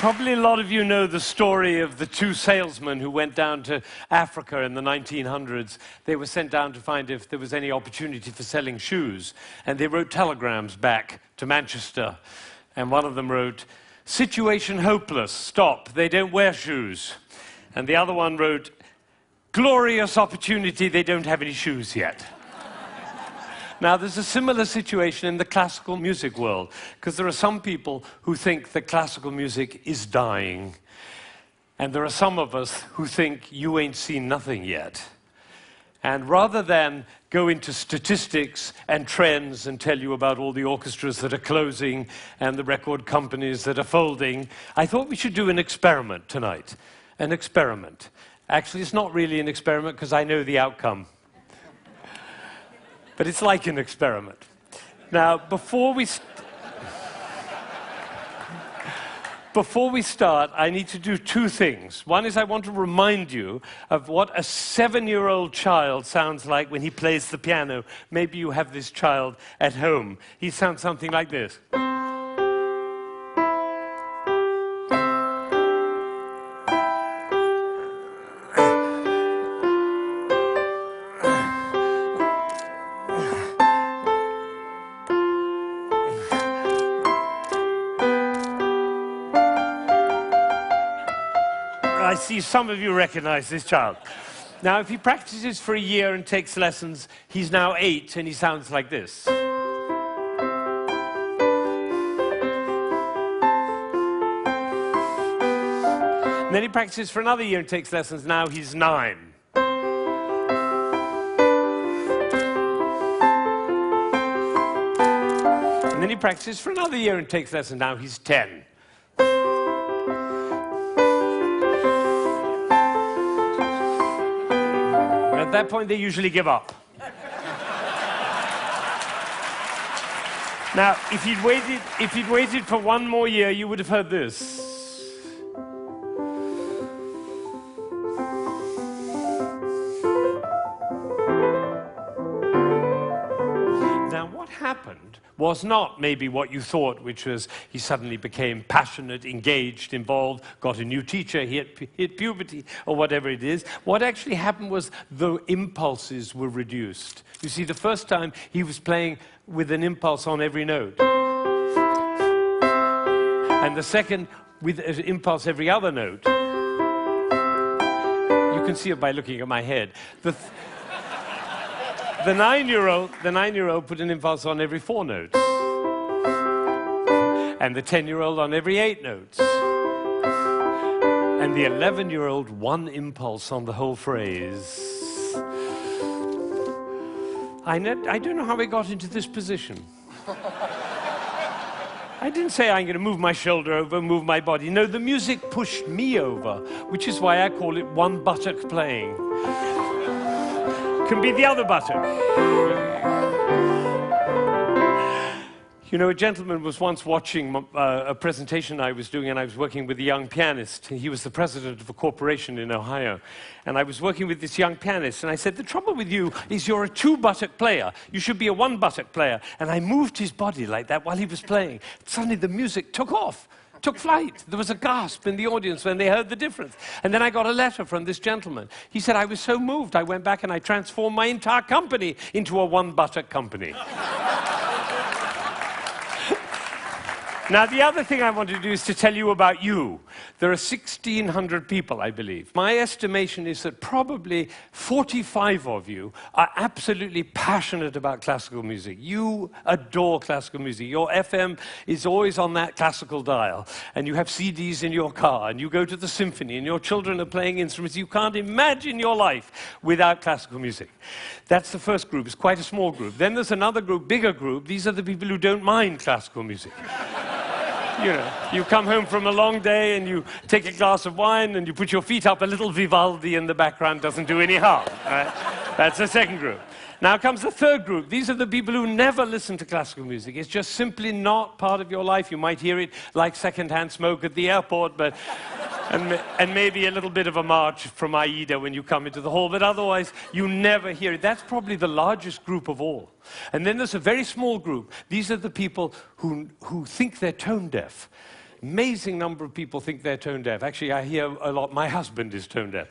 Probably a lot of you know the story of the two salesmen who went down to Africa in the 1900s. They were sent down to find if there was any opportunity for selling shoes. And they wrote telegrams back to Manchester. And one of them wrote, "Situation hopeless, stop, they don't wear shoes." And the other one wrote, "Glorious opportunity, they don't have any shoes yet." Now, there's a similar situation in the classical music world, because there are some people who think that classical music is dying, and there are some of us who think you ain't seen nothing yet. And rather than go into statistics and trends and tell you about all the orchestras that are closing and the record companies that are folding, I thought we should do an experiment tonight. An experiment. Actually, it's not really an experiment because I know the outcome. But it's like an experiment. Now, before we start, I need to do two things. One is I want to remind you of what a 7-year-old child sounds like when he plays the piano. Maybe you have this child at home. He sounds something like this. I see some of you recognize this child. Now, if he practices for a year and takes lessons, he's now 8 and he sounds like this. And then he practices for another year and takes lessons, now he's 9. And then he practices for another year and takes lessons, now he's 10. At that point, they usually give up. Now, if he'd waited for one more year, you would have heard this. Now, what happened was not maybe what you thought, which was he suddenly became passionate, engaged, involved, got a new teacher, he hit puberty, or whatever it is. What actually happened was the impulses were reduced. You see, the first time he was playing with an impulse on every note. And the second, with an impulse every other note. You can see it by looking at my head. The 9-year-old put an impulse on every 4 notes. And the 10-year-old on every 8 notes. And the 11-year-old, one impulse on the whole phrase. I don't know how we got into this position. I didn't say I'm going to move my shoulder over, move my body. No, the music pushed me over, which is why I call it one buttock playing. Can be the other buttock. You know, a gentleman was once watching a presentation I was doing, and I was working with a young pianist. He was the president of a corporation in Ohio. And I was working with this young pianist, and I said, the trouble with you is you're a 2-buttock player. You should be a 1-buttock player. And I moved his body like that while he was playing. Suddenly the music took off. Took flight. There was a gasp in the audience when they heard the difference. And then I got a letter from this gentleman. He said, I was so moved, I went back and I transformed my entire company into a 1-buttock company. Now, the other thing I want to do is to tell you about you. There are 1,600 people, I believe. My estimation is that probably 45 of you are absolutely passionate about classical music. You adore classical music. Your FM is always on that classical dial, and you have CDs in your car, and you go to the symphony, and your children are playing instruments. You can't imagine your life without classical music. That's the first group. It's quite a small group. Then there's another group, bigger group. These are the people who don't mind classical music. You know, you come home from a long day and you take a glass of wine and you put your feet up, a little Vivaldi in the background doesn't do any harm. Right? That's the second group. Now comes the third group. These are the people who never listen to classical music. It's just simply not part of your life. You might hear it like secondhand smoke at the airport, but and maybe a little bit of a march from Aida when you come into the hall, but otherwise you never hear it. That's probably the largest group of all. And then there's a very small group. These are the people who think they're tone deaf. Amazing number of people think they're tone deaf. Actually, I hear a lot, my husband is tone deaf.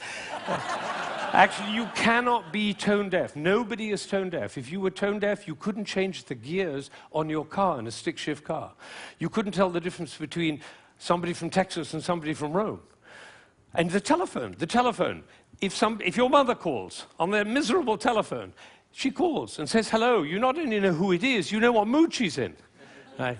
Actually, you cannot be tone deaf. Nobody is tone deaf. If you were tone deaf, you couldn't change the gears on your car in a stick-shift car. You couldn't tell the difference between somebody from Texas and somebody from Rome. And the telephone. If your mother calls on their miserable telephone, she calls and says hello. You not only know who it is, you know what mood she's in.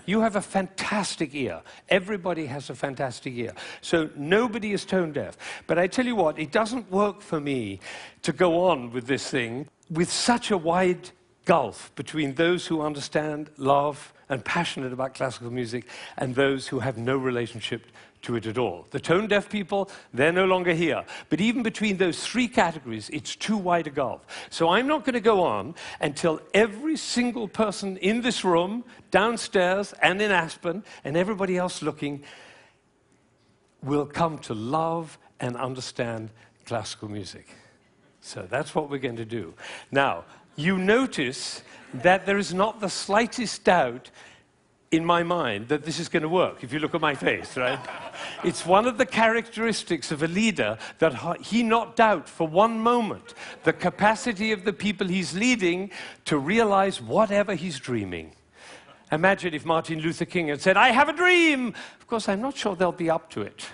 You have a fantastic ear. Everybody has a fantastic ear. So nobody is tone deaf. But I tell you what, it doesn't work for me to go on with this thing with such a wide gulf between those who understand, love, and passionate about classical music and those who have no relationship to it at all. The tone-deaf people, they're no longer here. But even between those three categories, it's too wide a gulf. So I'm not going to go on until every single person in this room, downstairs and in Aspen, and everybody else looking, will come to love and understand classical music. So that's what we're going to do. Now, you notice that there is not the slightest doubt in my mind that this is going to work, if you look at my face, right? It's one of the characteristics of a leader that he not doubt for one moment the capacity of the people he's leading to realize whatever he's dreaming. Imagine if Martin Luther King had said, "I have a dream." Of course, I'm not sure they'll be up to it.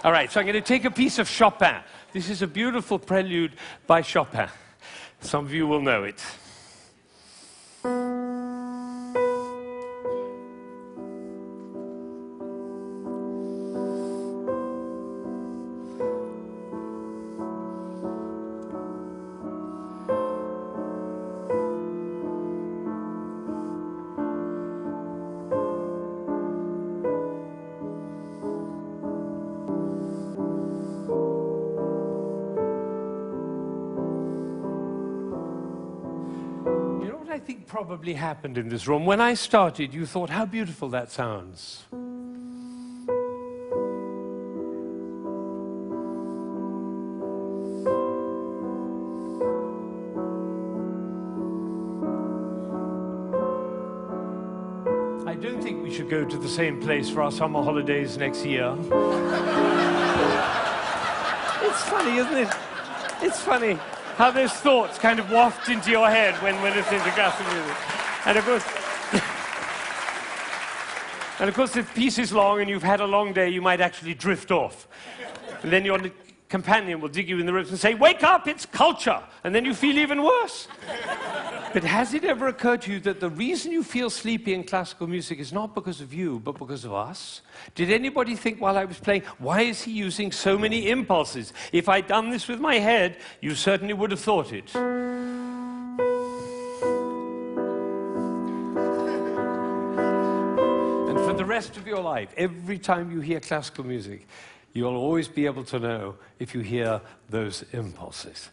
All right, so I'm going to take a piece of Chopin. This is a beautiful prelude by Chopin. Some of you will know it. I think probably happened in this room. When I started, you thought, how beautiful that sounds. I don't think we should go to the same place for our summer holidays next year. It's funny, isn't it? It's funny how those thoughts kind of waft into your head when listening to classical music. And of course, if the piece is long and you've had a long day, you might actually drift off. And then your companion will dig you in the ribs and say, "Wake up, it's culture!" And then you feel even worse. But has it ever occurred to you that the reason you feel sleepy in classical music is not because of you, but because of us? Did anybody think while I was playing, why is he using so many impulses? If I'd done this with my head, you certainly would have thought it. And for the rest of your life, every time you hear classical music, you'll always be able to know if you hear those impulses.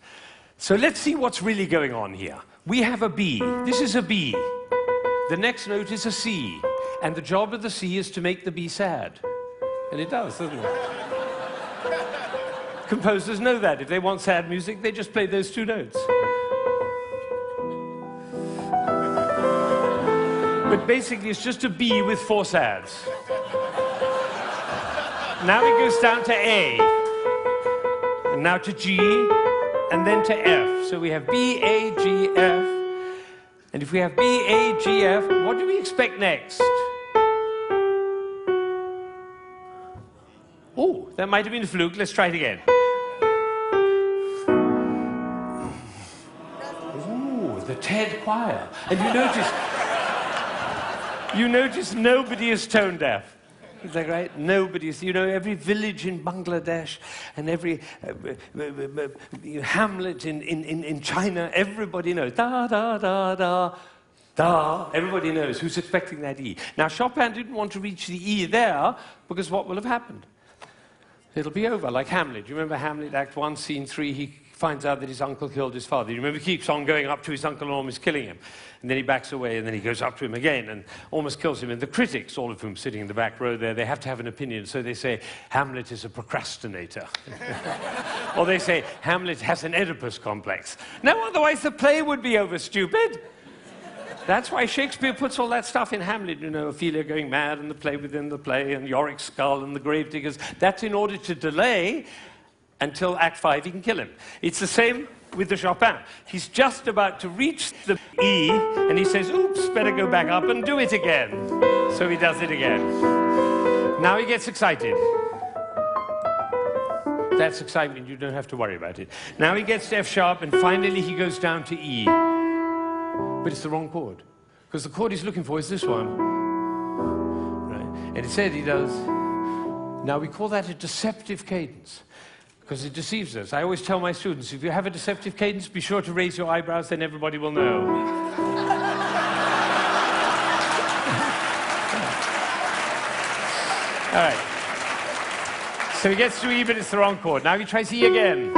So let's see what's really going on here. We have a B. This is a B. The next note is a C. And the job of the C is to make the B sad. And it does, doesn't it? Composers know that. If they want sad music, they just play those two notes. But basically, it's just a B with four sads. Now it goes down to A. And now to G. And then to F. So we have B, A, G, F. And if we have B, A, G, F, what do we expect next? Oh, that might have been a fluke. Let's try it again. Ooh, the TED choir. And you notice nobody is tone deaf. Is that right? Nobody's, every village in Bangladesh and every hamlet in China, everybody knows. Da, da, da, da, da. Everybody knows who's expecting that E. Now, Chopin didn't want to reach the E there because what will have happened? It'll be over, like Hamlet. You remember Hamlet, Act 1, Scene 3? He finds out that his uncle killed his father. You remember he keeps on going up to his uncle and almost killing him. And then he backs away, and then he goes up to him again and almost kills him. And the critics, all of whom sitting in the back row there, they have to have an opinion. So they say, Hamlet is a procrastinator. Or they say, Hamlet has an Oedipus complex. No, otherwise the play would be over, stupid. That's why Shakespeare puts all that stuff in Hamlet, you know, Ophelia going mad and the play within the play and Yorick's skull and the gravediggers. That's in order to delay until Act 5 he can kill him. It's the same with the Chopin. He's just about to reach the E and he says, oops, better go back up and do it again. So he does it again. Now he gets excited. That's excitement, you don't have to worry about it. Now he gets to F sharp and finally he goes down to E. But it's the wrong chord. Because the chord he's looking for is this one. Right? And instead he does. Now we call that a deceptive cadence. Because it deceives us. I always tell my students, if you have a deceptive cadence, be sure to raise your eyebrows, then everybody will know. All right. So he gets to E, but it's the wrong chord. Now he tries E again.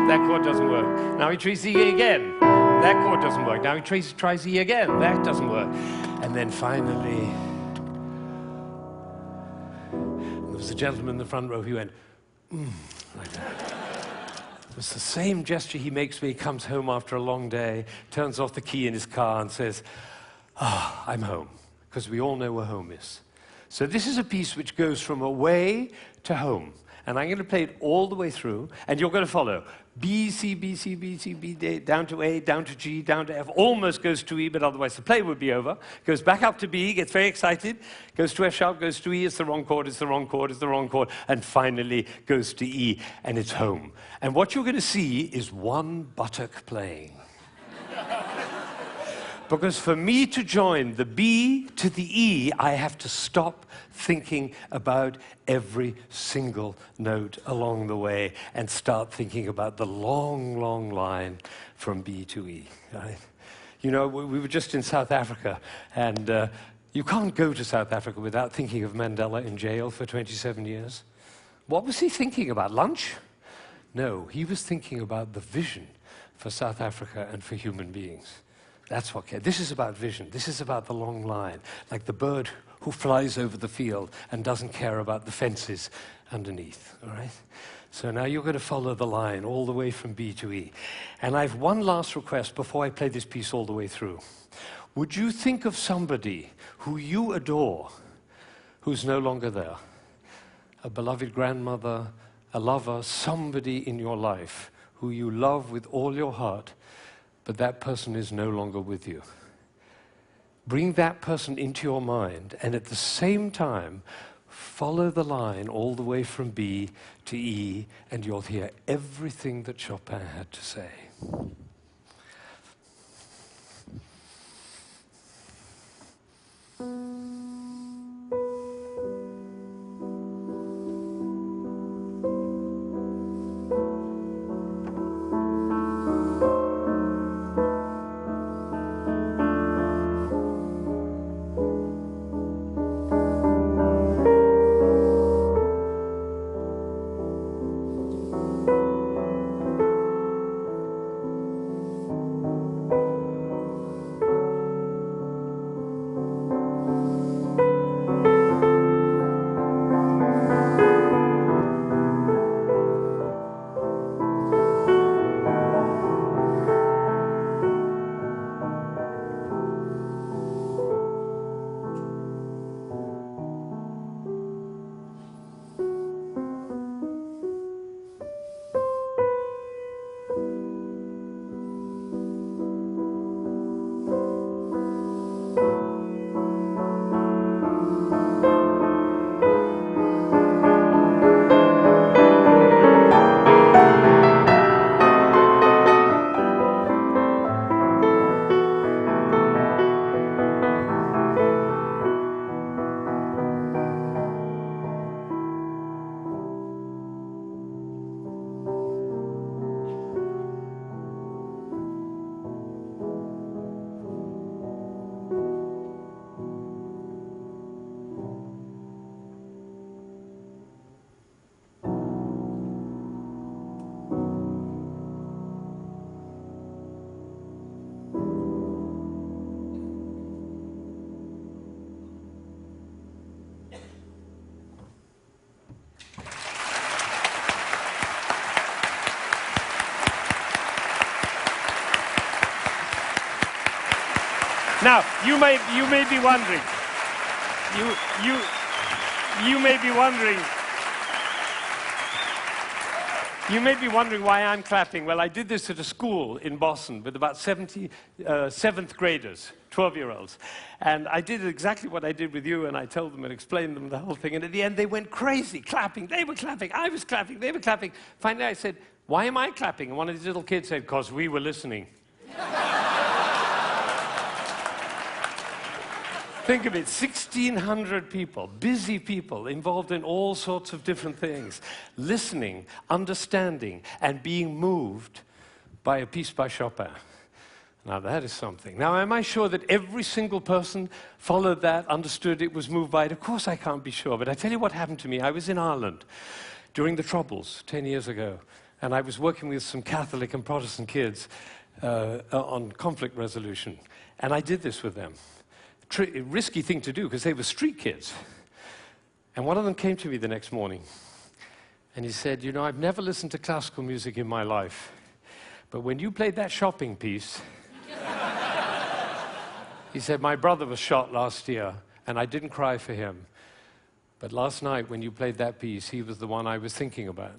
That chord doesn't work. Now he tries E again. That chord doesn't work. Now he tries E again. That doesn't work. And then finally, there was a gentleman in the front row who went, like that. It was the same gesture he makes when he comes home after a long day, turns off the key in his car and says, I'm home. Because we all know where home is. So this is a piece which goes from away to home. And I'm going to play it all the way through, and you're going to follow. B, C, B, C, B, C, B, D, down to A, down to G, down to F, almost goes to E, but otherwise the play would be over. Goes back up to B, gets very excited, goes to F sharp, goes to E, it's the wrong chord, it's the wrong chord, it's the wrong chord, and finally goes to E, and it's home. And what you're going to see is one buttock playing. Because for me to join the B to the E, I have to stop thinking about every single note along the way and start thinking about the long, long line from B to E. Right? You know, we were just in South Africa, and you can't go to South Africa without thinking of Mandela in jail for 27 years. What was he thinking about? Lunch? No, he was thinking about the vision for South Africa and for human beings. That's what cares. This is about vision. This is about the long line, like the bird who flies over the field and doesn't care about the fences underneath, all right? So now you're going to follow the line all the way from B to E. And I have one last request before I play this piece all the way through. Would you think of somebody who you adore who's no longer there? A beloved grandmother, a lover, somebody in your life who you love with all your heart, but that person is no longer with you. Bring that person into your mind, and at the same time, follow the line all the way from B to E, and you'll hear everything that Chopin had to say. Now, you may be wondering, you may be wondering, why I'm clapping. Well, I did this at a school in Boston with about 70 seventh graders, 12-year-olds. And I did exactly what I did with you, and I told them and explained them the whole thing. And at the end, they went crazy, clapping. They were clapping, I was clapping, they were clapping. Finally, I said, why am I clapping? And one of these little kids said, because we were listening. Think of it, 1,600 people, busy people, involved in all sorts of different things, listening, understanding, and being moved by a piece by Chopin. Now, that is something. Now, am I sure that every single person followed that, understood it, was moved by it? Of course I can't be sure, but I tell you what happened to me. I was in Ireland during the Troubles 10 years ago, and I was working with some Catholic and Protestant kids on conflict resolution, and I did this with them. Risky thing to do, because they were street kids. And one of them came to me the next morning, and he said, you know, I've never listened to classical music in my life, but when you played that shopping piece, he said, my brother was shot last year, and I didn't cry for him. But last night, when you played that piece, he was the one I was thinking about.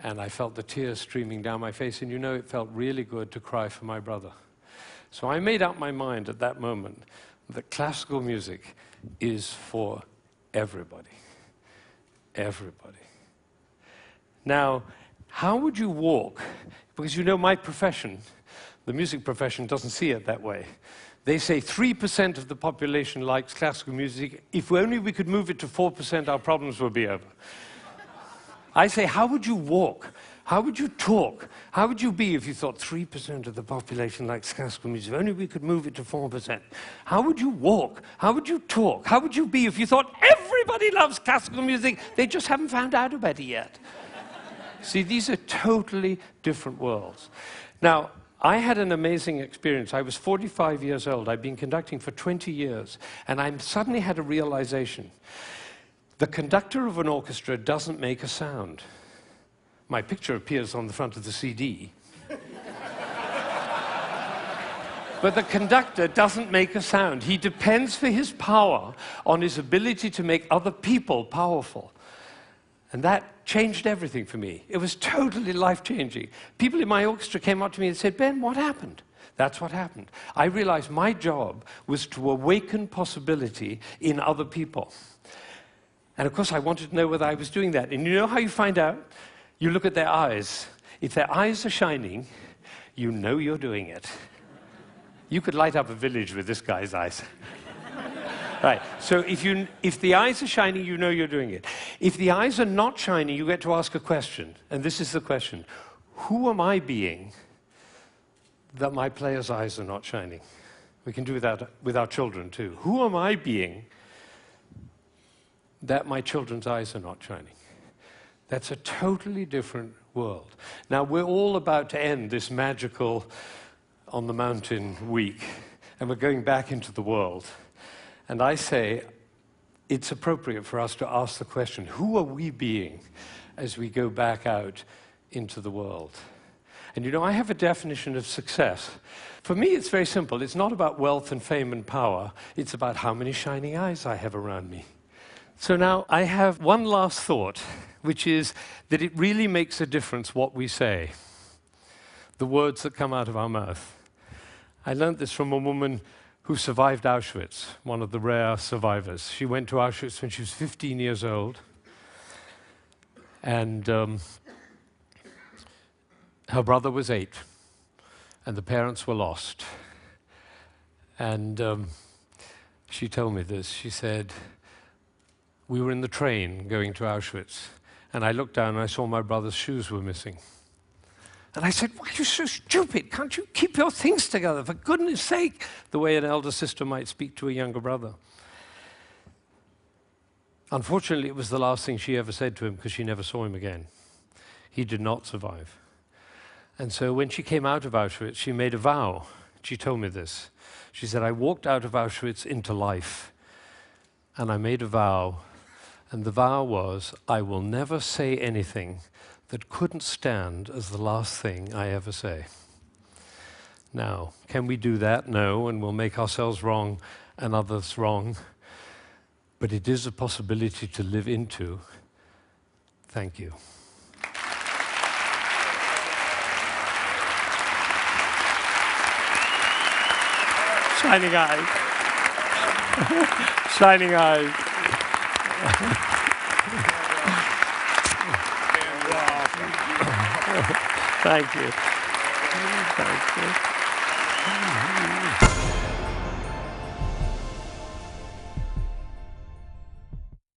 And I felt the tears streaming down my face, and you know, it felt really good to cry for my brother. So I made up my mind at that moment that classical music is for everybody. Everybody. Now, how would you walk? Because you know my profession, the music profession, doesn't see it that way. They say 3% of the population likes classical music. If only we could move it to 4%, our problems would be over. I say, how would you walk? How would you talk? How would you be if you thought 3% of the population likes classical music? If only we could move it to 4%. How would you walk? How would you talk? How would you be if you thought everybody loves classical music? They just haven't found out about it yet. See, these are totally different worlds. Now, I had an amazing experience. I was 45 years old. I'd been conducting for 20 years, and I suddenly had a realization. The conductor of an orchestra doesn't make a sound. My picture appears on the front of the CD. But the conductor doesn't make a sound. He depends for his power on his ability to make other people powerful. And that changed everything for me. It was totally life-changing. People in my orchestra came up to me and said, Ben, what happened? That's what happened. I realized my job was to awaken possibility in other people. And of course, I wanted to know whether I was doing that. And you know how you find out? You look at their eyes. If their eyes are shining, you know you're doing it. You could light up a village with this guy's eyes. Right, so if the eyes are shining, you know you're doing it. If the eyes are not shining, you get to ask a question. And this is the question. Who am I being that my player's eyes are not shining? We can do that with our children too. Who am I being that my children's eyes are not shining? That's a totally different world. Now, we're all about to end this magical on the mountain week, and we're going back into the world. And I say it's appropriate for us to ask the question, who are we being as we go back out into the world? And you know, I have a definition of success. For me, it's very simple. It's not about wealth and fame and power. It's about how many shining eyes I have around me. So now I have one last thought, which is that it really makes a difference what we say, the words that come out of our mouth. I learned this from a woman who survived Auschwitz, one of the rare survivors. She went to Auschwitz when she was 15 years old, and her brother was 8, and the parents were lost. And she told me this. She said, we were in the train going to Auschwitz, and I looked down and I saw my brother's shoes were missing. And I said, why are you so stupid? Can't you keep your things together, for goodness sake? The way an elder sister might speak to a younger brother. Unfortunately, it was the last thing she ever said to him, because she never saw him again. He did not survive. And so when she came out of Auschwitz, she made a vow. She told me this. She said, I walked out of Auschwitz into life, and I made a vow, and the vow was, I will never say anything that couldn't stand as the last thing I ever say. Now, can we do that? No, and we'll make ourselves wrong and others wrong. But it is a possibility to live into. Thank you. Shining eyes. Shining eyes. Thank you. Thank you.